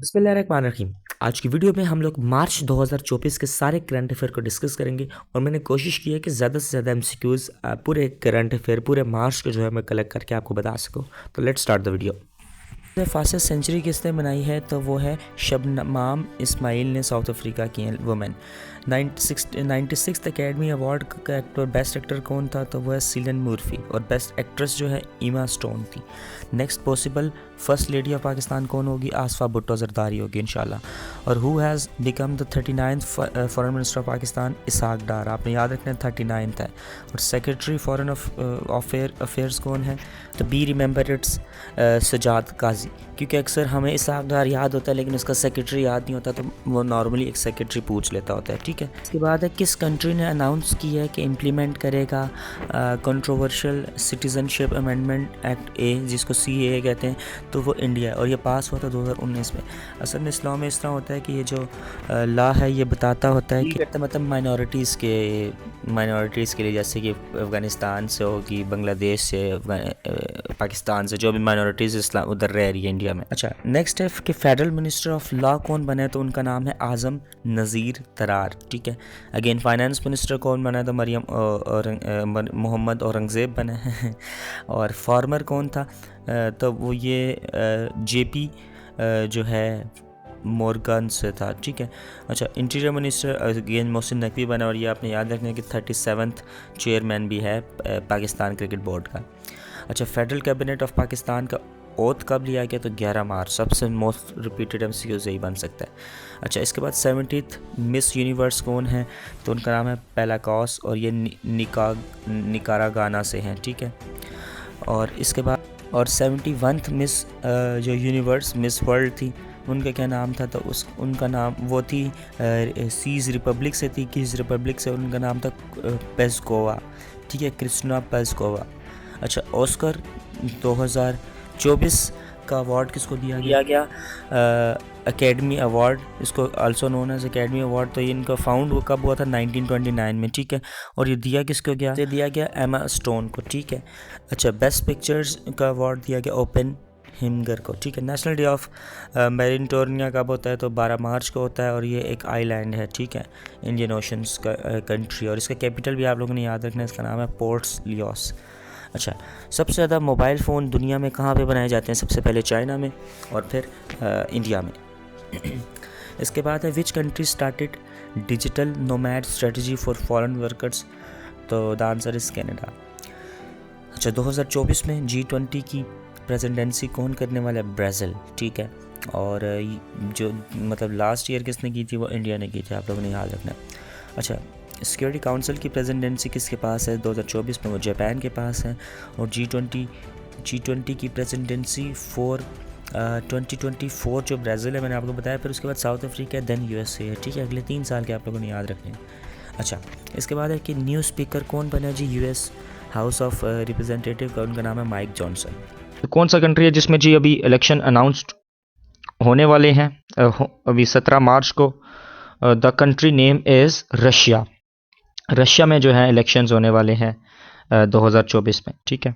बिस्मिल्लाहिर्रहमानिर्रहीम। आज की वीडियो में हम लोग मार्च 2024 के सारे करंट अफेयर को डिस्कस करेंगे और मैंने कोशिश की है कि ज़्यादा से ज़्यादा एमसीक्यूज़ पूरे करंट अफेयर पूरे मार्च के जो है मैं कलेक्ट करके आपको बता सकूं। तो let's start the video. Fastest century किसने बनाई है? तो वो है शबनम इस्माइल ने, साउथ अफ्रीका की वुमेन। 96 अकेडमी अवार्ड का एक्टर बेस्ट एक्टर कौन था? तो वो है सिलियन मूर्फी। और बेस्ट एक्ट्रेस जो है ईमा स्टोन थी। Next possible first lady of Pakistan कौन होगी? आसफा भुट्टो जरदारी होगी इंशाल्लाह। और who has become the 39th foreign minister of Pakistan? Ishaq Dar. आपने याद रखना 39th है। और सेक्रेटरी फॉरेन अफेयर्स कौन है? तो बी रिमेंबर इट्स सजाद काजी। क्योंकि अक्सर हमें इसहाक डार याद होता है लेकिन उसका सेक्रेटरी याद नहीं होता, तो वो नॉर्मली एक सेक्रेटरी पूछ लेता होता है, ठीक है। इसके बाद है किस कंट्री ने अनाउंस किया है कि इम्प्लीमेंट करेगा कंट्रोवर्शियल सिटीजनशिप अमेंडमेंट एक्ट ए, जिसको CAA कहते हैं? तो वो इंडिया है और ये पास हुआ था 2019 में। असल में इस्लाम में इस तरह होता है कि ये जो लॉ है ये बताता होता है कि मतलब माइनॉरिटीज़ के लिए, जैसे कि अफ़गानिस्तान से होगी, बांग्लादेश से, पाकिस्तान से, जो भी माइनॉरिटीज़ इस्लाम उधर रह रही है इंडिया में। अच्छा, नेक्स्ट है कि फेडरल मिनिस्टर ऑफ लॉ कौन बने? तो उनका नाम है आज़म नज़ीर तरार, ठीक है। अगेन फाइनेंस मिनिस्टर कौन बना? तो मरियम मोहम्मद औरंगज़ेब बने हैं। और फार्मर कौन था? तो वो ये JP जो है मोरगन से था, ठीक है। अच्छा, interior minister again Mohsin Naqvi बना और ये आपने याद रखना है कि 37th चेयरमैन भी है पाकिस्तान क्रिकेट बोर्ड का। अच्छा, फेडरल कैबिनेट ऑफ पाकिस्तान का ओथ कब लिया गया? तो 11 मार्च। सबसे मोस्ट रिपीटेड MCQs यही बन सकता है। अच्छा, इसके बाद 70th मिस यूनिवर्स कौन है? तो उनका नाम है पेलाकॉस और ये निकारागाना से हैं, ठीक है। और इसके बाद 71th मिस जो यूनिवर्स मिस वर्ल्ड थी, उनका क्या नाम था? तो उनका नाम वो थी सीज रिपब्लिक से थी। किस रिपब्लिक से? उनका नाम था पेस्कोवा, ठीक है, क्रिस्टिना पेस्कोवा। अच्छा, ऑस्कर 2024 का अवार्ड किसको दिया गया? एकेडमी अवार्ड, इसको also known as academy award. तो ये इनका फाउंड कब हुआ था? 1929 में, ठीक है। और ये दिया किसको गया? ये दिया गया एमा स्टोन को, ठीक है। अच्छा, बेस्ट पिक्चर्स का अवार्ड दिया गया ओपन हिमगर को, ठीक है। नेशनल डे ऑफ मैरिटोनिया कब होता है? तो 12 मार्च को होता है और ये एक आइलैंड है, ठीक है, इंडियन ओशंस का कंट्री। और इसका कैपिटल भी आप लोगों ने याद रखना है, इसका नाम है पोर्ट्स लियोस। अच्छा, सबसे ज़्यादा मोबाइल फ़ोन दुनिया में कहाँ पे बनाए जाते हैं? सबसे पहले चाइना में और फिर इंडिया में। इसके बाद है which country started digital nomad strategy for foreign workers? तो द आंसर इज़ कनाडा। अच्छा, 2024 में G20 की प्रेसिडेंसी कौन करने वाला है? ब्राज़ील, ठीक है। और जो मतलब लास्ट ईयर किसने की थी? वो इंडिया ने की थी, आप लोगों ने याद रखना है। अच्छा, सिक्योरिटी काउंसिल की प्रेसिडेंसी किसके पास है? 2024 में वो जापान के पास है। और G20 की प्रेसिडेंसी फॉर 2024 जो ब्राज़ील है, मैंने आपको बताया। फिर उसके बाद साउथ अफ्रीका है, देन USA है, ठीक है। अगले 3 साल के आप लोगों ने याद रखने हैं। अच्छा, इसके बाद है कि न्यू स्पीकर कौन बना जी US हाउस ऑफ रिप्रेजेंटेटिव का? उनका नाम है माइक जॉनसन। तो कौन सा कंट्री है जिसमें जी अभी इलेक्शन अनाउंस्ड होने वाले हैं अभी 17 मार्च को? The country name is Russia. Russia में जो है इलेक्शंस होने वाले हैं 2024 में, ठीक है।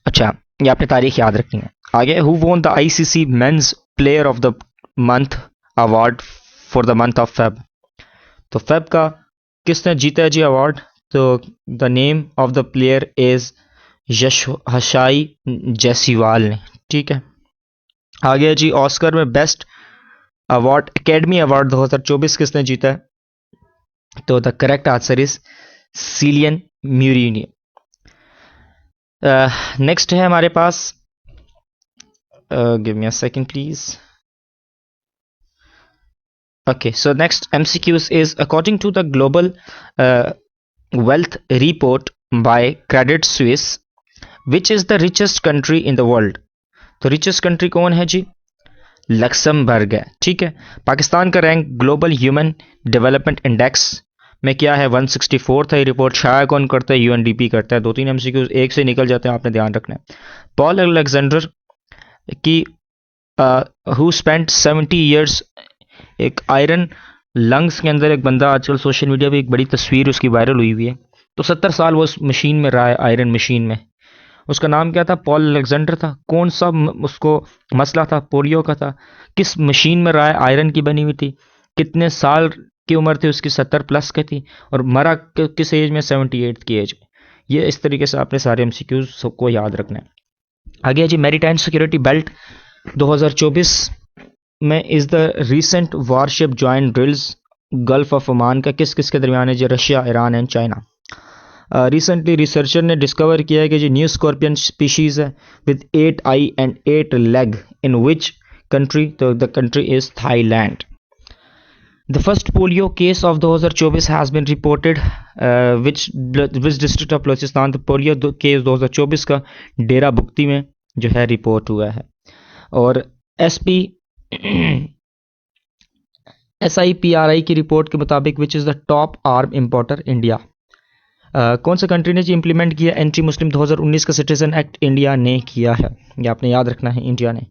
अच्छा, ये आपने तारीख याद रखनी है। आगे, who won the ICC men's player of the month award for the month of Feb? तो फेब का किसने जीता है जी अवार्ड? तो the name of the player is Yashasvi Jaiswal ने, ठीक है। आगे जी, ऑस्कर में बेस्ट अवार्ड एकेडमी अवार्ड 2024 किसने जीता है? तो the correct answer is Cillian Murphy. Next है हमारे पास, give me a second please. Okay, so next MCQs is according to the global wealth report by Credit Suisse, which is the richest country in the world? तो richest country कौन है जी? Luxembourg है, ठीक है। पाकिस्तान का rank global human development index में क्या है? 164 था। ये रिपोर्ट शाया कौन करता है? UNDP करता है। 2-3 MCQs एक से निकल जाते हैं, आपने ध्यान रखना है। पॉल अलेक्जेंडर की हु स्पेंट 70 ईयर्स, एक आयरन लंग्स के अंदर एक बंदा, आजकल सोशल मीडिया पे एक बड़ी तस्वीर उसकी वायरल हुई है। तो 70 साल वो उस मशीन में रहा है, आयरन मशीन में, उसका नाम क्या था? पॉल अलेक्जेंडर था। कौन सा उसको मसला था? पोलियो का था। किस मशीन में राय आयरन की बनी हुई थी? कितने साल की उम्र थी उसकी? 70+ की थी। और मरा किस एज में? 78 की एज में। ये इस तरीके से आपने सारे एमसीक्यूज सबको याद रखना है। आगे है जी मैरीटाइम सिक्योरिटी बेल्ट 2024 में is the recent warship joint drills gulf of Oman का किस किस के दरमियान है जी? Russia, Iran and China. Recently researcher ने डिस्कवर किया है कि जो न्यू स्कॉर्पियन स्पीशीज है with 8 eye and 8 leg in which country? तो the country is Thailand. The first polio case of 2024 has been reported which district of Balochistan? तो polio case 2024 का डेरा बुगती में जो है रिपोर्ट हुआ है। और एसपी SIPRI की रिपोर्ट के मुताबिक which is the top arm importer? India. कौन सा कंट्री ने जी इंप्लीमेंट किया एंटी मुस्लिम 2019 का सिटीजन एक्ट? इंडिया ने किया है। ये आपने याद रखना है, इंडिया ने।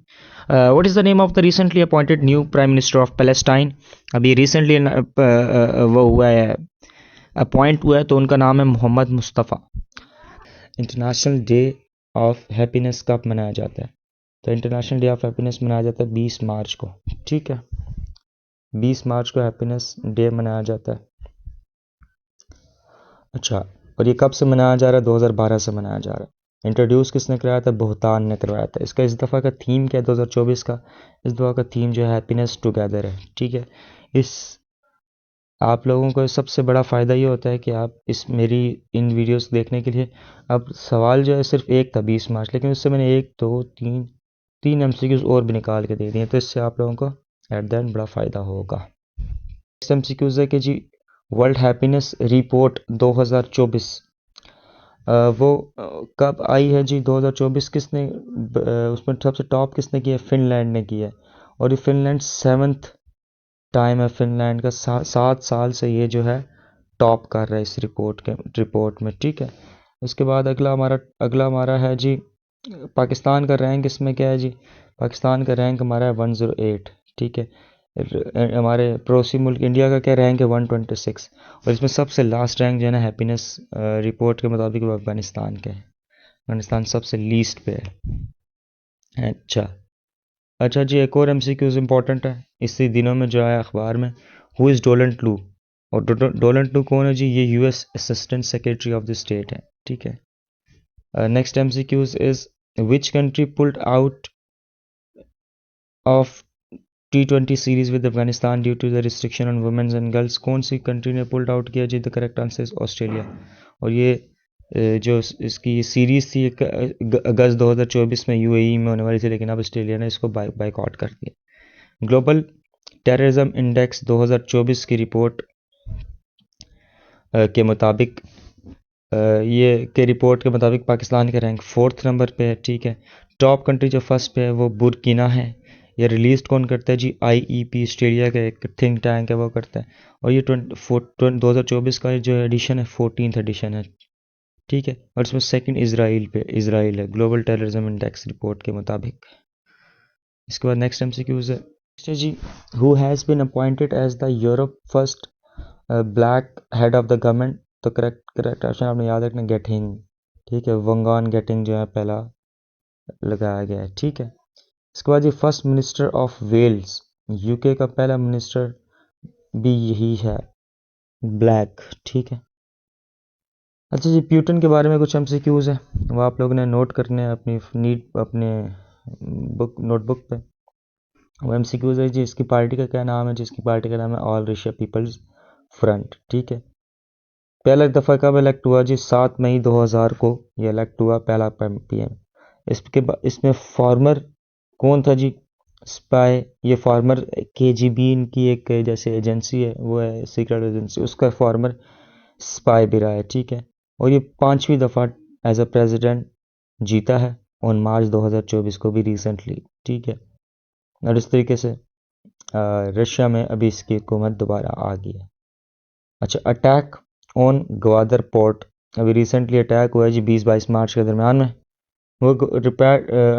What is the name of the recently appointed new prime minister of Palestine? अभी रिसेंटली वो हुआ है, अपॉइंट हुआ है, तो उनका नाम है Mohammad Mustafa. International day of happiness कब मनाया जाता है? तो इंटरनेशनल डे ऑफ हैप्पीनेस मनाया जाता है 20 मार्च को। ठीक है, 20 मार्च को हैप्पीनेस डे मनाया जाता है। अच्छा, और ये कब से मनाया जा रहा है? 2012 से मनाया जा रहा है। इंट्रोड्यूस किसने कराया था? भूटान ने करवाया था। इसका इस दफ़ा का थीम क्या है 2024 का? इस दफ़ा का थीम जो है हैप्पीनेस टुगेदर है। ठीक है, इस आप लोगों को सबसे बड़ा फ़ायदा ये होता है कि आप इस मेरी इन वीडियोस देखने के लिए, अब सवाल जो है सिर्फ एक था 20 मार्च, लेकिन उससे मैंने 1 2 3 MCQs और भी निकाल के दे दिए, तो इससे आप लोगों को एट द एंड बड़ा फ़ायदा होगा। नेक्स्ट MCQs है कि जी वर्ल्ड हैप्पीनेस रिपोर्ट 2024 वो कब आई है जी? 2024 किसने उसमें सबसे टॉप किसने किया है? फिनलैंड ने किया है। और ये फिनलैंड 7th टाइम है फिनलैंड का, 7 साल से ये जो है टॉप कर रहा है इस रिपोर्ट में। ठीक है, उसके बाद अगला हमारा है जी पाकिस्तान का रैंक। इसमें क्या है जी? पाकिस्तान का रैंक हमारा है 108। ठीक है, हमारे पड़ोसी मुल्क इंडिया का क्या रैंक है? 126। और इसमें सबसे लास्ट रैंक जो है ना हैप्पीनेस रिपोर्ट के मुताबिक वो अफगानिस्तान का है। अफगानिस्तान सबसे लीस्ट पे है। अच्छा जी, एक और MCQs इंपॉर्टेंट है इसी दिनों में जो है अखबार में। हु इज़ डोनाल्ड लू? और डोनाल्ड लू कौन है जी? ये US assistant secretary of the state है। ठीक है, next MCQs is which country pulled out of T20 series with Afghanistan due to the restriction on women's and girls? कौन सी कंट्री ने पुल्ड आउट किया जी? The correct answer is Australia. और ये जो इसकी सीरीज़ थी अगस्त 2024 में UAE में होने वाली थी, लेकिन अब ऑस्ट्रेलिया ने इसको बाइकआउट कर दिया। ग्लोबल टेररिज्म इंडेक्स 2024 की रिपोर्ट के मुताबिक रिपोर्ट के मुताबिक पाकिस्तान का रैंक 4th नंबर पे है। ठीक है, टॉप कंट्री जो फर्स्ट पे है वो बुर्किना है। ये रिलीज कौन करता है जी? IEP ऑस्ट्रेलिया का एक थिंक टैंक है, वो करता है। और ये 2024 का जो एडिशन है 14th एडिशन है। ठीक है, और इसमें सेकंड इसराइल है ग्लोबल टेररिज्म इंडेक्स रिपोर्ट के मुताबिक। इसके बाद नेक्स्ट MCQs है जी who has been appointed as the Europe first black head of the government? तो करेक्ट ऑप्शन आपने याद रखना गेटिंग। ठीक है, वंगान गेटिंग जो है पहला लगाया गया है। ठीक है, इसके बाद ये first minister of Wales, UK का पहला मिनिस्टर भी यही है, ब्लैक। ठीक है, अच्छा जी प्यूटन के बारे में कुछ MCQs है, वो आप लोगों ने नोट करने हैं अपने नोटबुक पे। वो MCQs है जी इसकी पार्टी का क्या नाम है? जिसकी पार्टी का नाम है ऑल रशिया पीपल्स फ्रंट। ठीक है, पहला दफ़ा कब इलेक्ट हुआ जी? 7 मई 2000 को ये इलेक्ट हुआ पहला PM। इसमें फॉर्मर कौन था जी? स्पाई। ये फॉर्मर KGB इनकी एक जैसे एजेंसी है, वो है सीक्रेट एजेंसी, उसका फॉर्मर स्पाई भी रहा है। ठीक है, और ये 5वीं दफ़ा एज अ प्रेसिडेंट जीता है ऑन मार्च 2024 को भी रिसेंटली। ठीक है, और इस तरीके से रशिया में अभी इसकी हुकूमत दोबारा आ गई है। अच्छा, अटैक ऑन ग्वादर पोर्ट, अभी रिसेंटली अटैक हुआ है जी 20-22 मार्च के दरमियान में। वो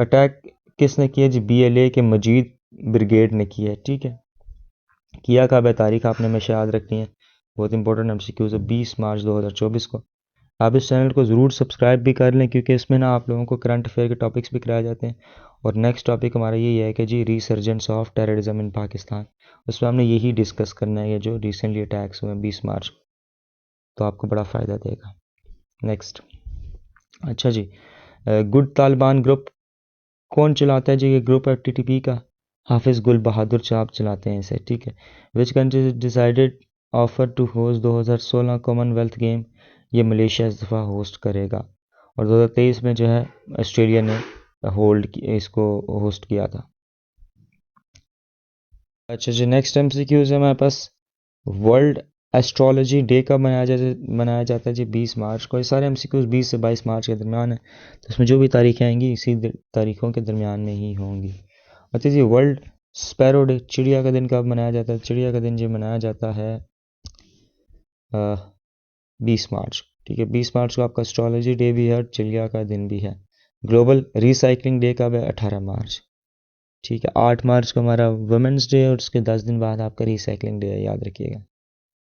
अटैक किसने किया जी? BLA के मजीद ब्रिगेड ने किया है। ठीक है, किया कब है? तारीख आपने हमेशा याद रखनी है, बहुत इंपॉर्टेंट MCQ है। 20 मार्च 2024 को आप इस चैनल को ज़रूर सब्सक्राइब भी कर लें, क्योंकि इसमें ना आप लोगों को करंट अफेयर के टॉपिक्स भी कराए जाते हैं। और नेक्स्ट टॉपिक हमारा यही है कि जी रीसर्जेंस ऑफ टेररिज्म इन पाकिस्तान, उसमें हमने यही डिस्कस करना है, ये जो रिसेंटली अटैक्स हुए 20 मार्च को, तो आपको बड़ा फ़ायदा देगा। नेक्स्ट, अच्छा जी, गुड तालिबान ग्रुप कौन चलाता है जी? ये ग्रुप है टीटीपी का, हाफिज़ गुल बहादुर साहब चलाते हैं इसे, ठीक है। Which country decided offer to host 2016 Commonwealth game, ये मलेशिया इस दफ़ा होस्ट करेगा। और 2023 में जो है ऑस्ट्रेलिया ने इसको होस्ट किया था। अच्छा जी, नेक्स्ट एमसीक्यूज़ है हमारे पास। वर्ल्ड एस्ट्रोलॉजी डे कब मनाया जाता है जी? 20 मार्च को। ये सारे एमसीक्यूज़ 20 से 22 मार्च के दरमियान है, तो इसमें जो भी तारीखें आएंगी इसी तारीखों के दरमियान में ही होंगी। अच्छा जी, वर्ल्ड स्पैरो डे, चिड़िया का दिन कब मनाया जाता है? चिड़िया का दिन जो मनाया जाता है 20 मार्च, ठीक है। 20 मार्च को आपका एस्ट्रोलॉजी डे भी है और चिड़िया का दिन भी है। ग्लोबल रिसाइकलिंग डे कब है? 18 मार्च, ठीक है। 8 मार्च को हमारा वुमेंस डे और उसके 10 दिन बाद आपका रिसाइकलिंग डे है, याद रखिएगा।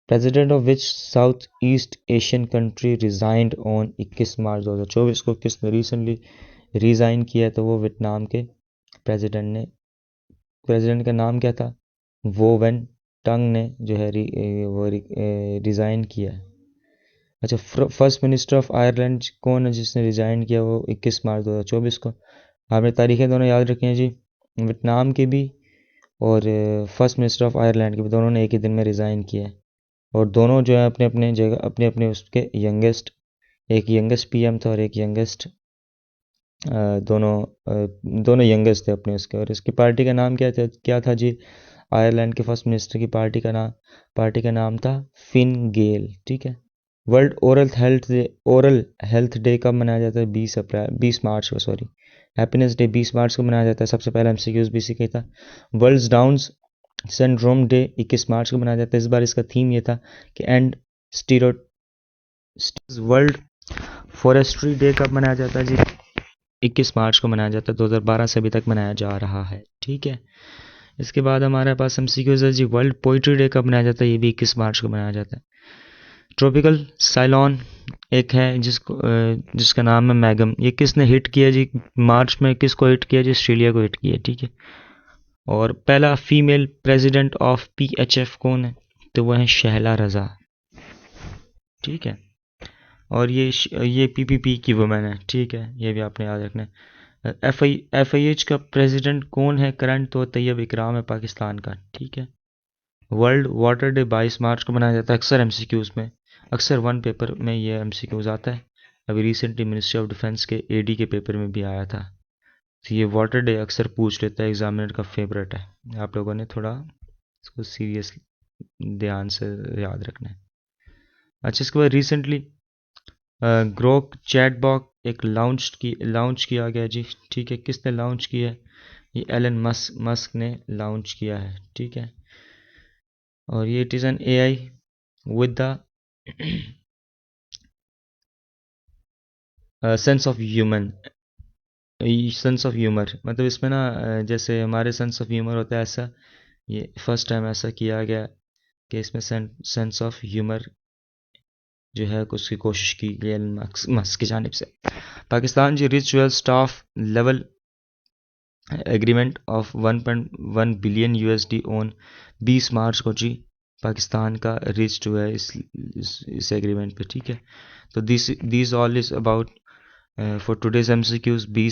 President of which south east Asian country resigned on 21 March 2024 को किसने रिसेंटली रिज़ाइन किया है? तो वो वियतनाम के प्रेसिडेंट का नाम क्या था? वो वेन टंग ने जो है वो रिज़ाइन किया है। अच्छा, फर्स्ट मिनिस्टर ऑफ आयरलैंड कौन है जिसने रिज़ाइन किया? वो 21 मार्च 2024 को। आपने तारीखें दोनों याद रखी हैं जी, वियतनाम की भी और फर्स्ट मिनिस्टर ऑफ आयरलैंड की भी, दोनों ने एक ही दिन में रिज़ाइन किया है। और दोनों जो है अपने अपने जगह अपने अपने उसके यंगेस्ट, एक यंगेस्ट पीएम था और एक यंगेस्ट, दोनों यंगेस्ट थे अपने उसके। और इसकी पार्टी का नाम क्या था जी? आयरलैंड के फर्स्ट मिनिस्टर की पार्टी का नाम था फिन गेल, ठीक है। वर्ल्ड ओरल हेल्थ डे कब मनाया जाता है? 20 मार्च को, सॉरी, हैप्पीनेस डे 20 मार्च को मनाया जाता है। सबसे पहला एमसीक्यूज भी सीखा था। वर्ल्ड डाउन्स सिंड्रोम डे 21 मार्च को मनाया जाता है। इस बार इसका थीम ये था कि and stereo. World forestry day कब मनाया जाता है जी? 21 मार्च को मनाया जाता है, 2012 से अभी तक मनाया जा रहा है, ठीक है। इसके बाद हमारे पास एमसीक्यूज है जी, वर्ल्ड पोइट्री डे कब मनाया जाता है? ये भी 21 मार्च को मनाया जाता है। ट्रॉपिकल साइक्लोन एक है जिसका नाम है मैगम, ये किसने हिट किया जी? मार्च में किसको हिट किया जी? ऑस्ट्रेलिया को हिट किया, ठीक है। और पहला फीमेल प्रेसिडेंट ऑफ पीएचएफ कौन है? तो वह है शहला रज़ा, ठीक है। और ये पीपीपी की वुमेन है, ठीक है, ये भी आपने याद रखना है। एफआईएच का प्रेसिडेंट कौन है करंट? तो तैयब इकराम है पाकिस्तान का, ठीक है। वर्ल्ड वाटर डे 22 मार्च को मनाया जाता है। अक्सर एमसीक्यूज़ में, अक्सर वन पेपर में ये एमसीक्यूज़ आता है। अभी रिसेंटली मिनिस्ट्री ऑफ डिफेंस के एडी के पेपर में भी आया था। तो ये वाटर डे अक्सर पूछ लेता है, एग्जामिनर का फेवरेट है। आप लोगों ने थोड़ा इसको सीरियस ध्यान से याद रखना है। अच्छा, इसके बाद रिसेंटली ग्रोक चैटबॉट एक लॉन्च किया गया जी, ठीक है। किसने लॉन्च किया है? ये एलन मस्क ने लॉन्च किया है, ठीक है। और ये it is an AI with the sense of humour, मतलब इसमें ना जैसे हमारे सेंस ऑफ ह्यूमर होता है, ऐसा ये फर्स्ट टाइम ऐसा किया गया कि इसमें सेंस ऑफ ह्यूमर जो है उसकी कोशिश की गई मस्क की जानिब से। पाकिस्तान जी reach well staff level agreement of 1.1 billion USD on 20 March को जी पाकिस्तान का रिच हुआ है इस एग्रीमेंट पे, ठीक है। तो this all is about for today's MCQs 20